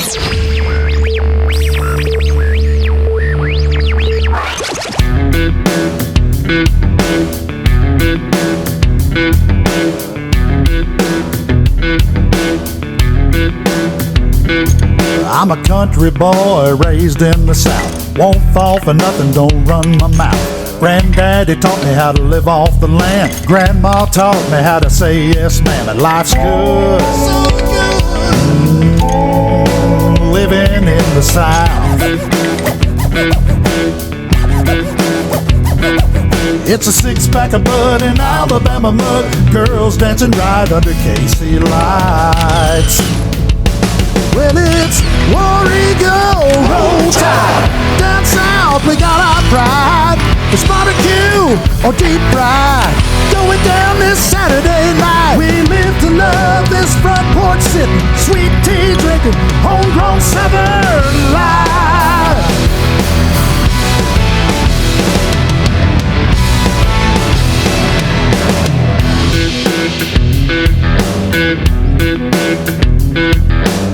I'm a country boy raised in the South. Won't fall for nothing, don't run my mouth. Granddaddy taught me how to live off the land. Grandma taught me how to say yes, ma'am. And life's good, so good, living in the South. It's a six-pack of bud in Alabama mud. Girls dancing right under KC lights. Well, it's Warrigo, roll tide. Down south, we got our pride. It's barbecue or deep fried. Going down this Saturday night. We live to love this front porch sitting, sweet tea drinking, homegrown Southern life.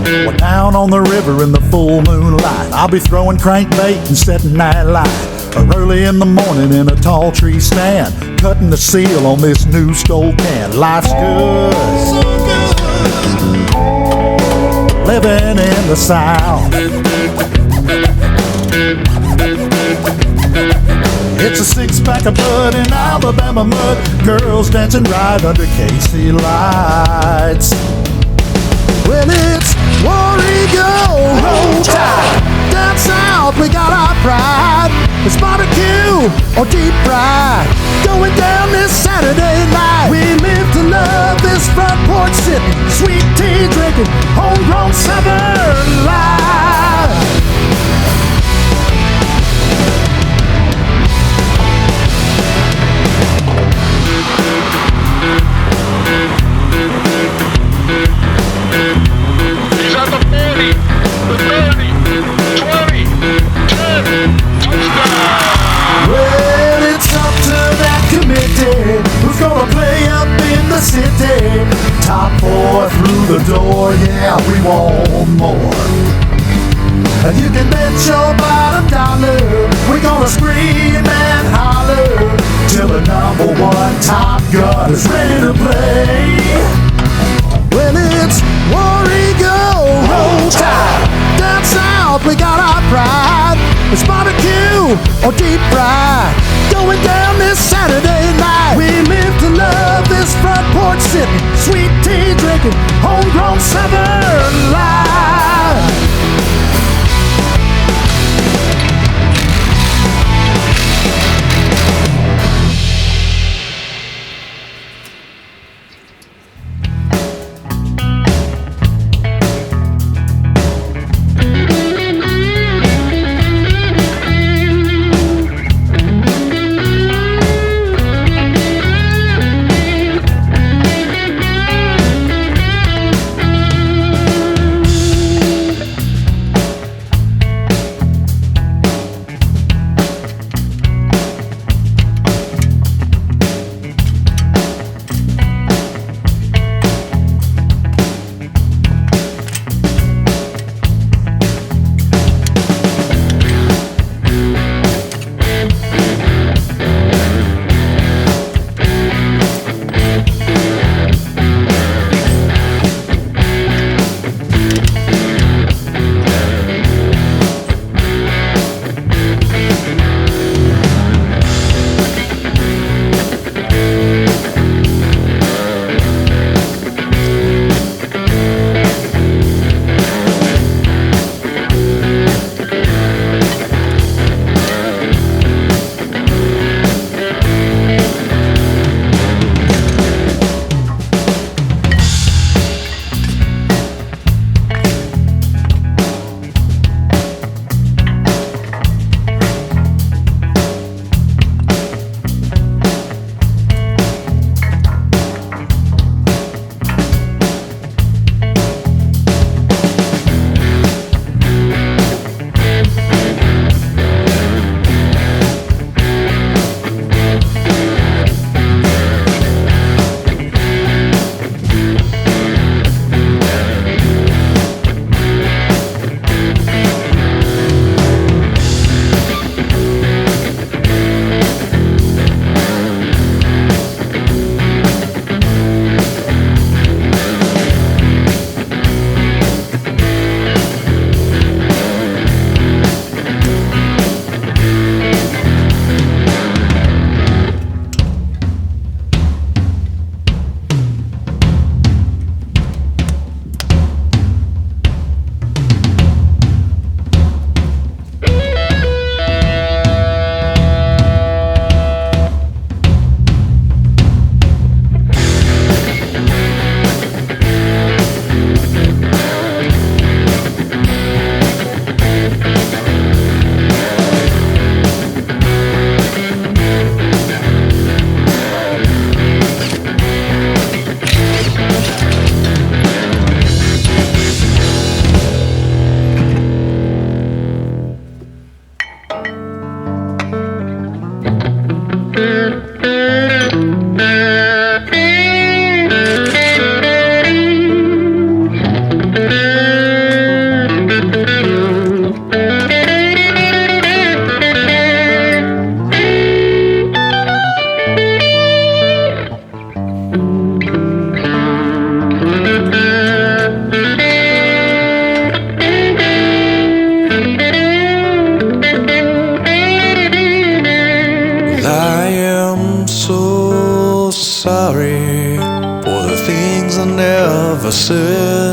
We're down on the river in the full moonlight. I'll be throwing crankbait and setting night light. Or early in the morning in a tall tree stand, cutting the seal on this new Skull can. Life's good, so good, living in the South. It's a six-pack of bud in Alabama mud. Girls dancing right under KC lights. Well, it's Warrigo, roll tide. Down south, we got our pride. It's barbecue or deep fried. Going down this Saturday night. We live to love this front porch sitting, sweet tea drinking, homegrown Southern life. He's at the 40, the 30, 20, 10, touchdown! Well, it's up to that committee who's gonna play up in the city. Top four through the door, yeah, we want more. And you can bet your bottom dollar we're gonna scream and holler till the number one Top Gun is ready to play. Well, it's Warrigo, roll tide. Down south, we got our pride. It's barbecue or deep fried. Going down this Saturday night. We live to love this front porch sitting, sweet tea drinking, homegrown Southern life. never said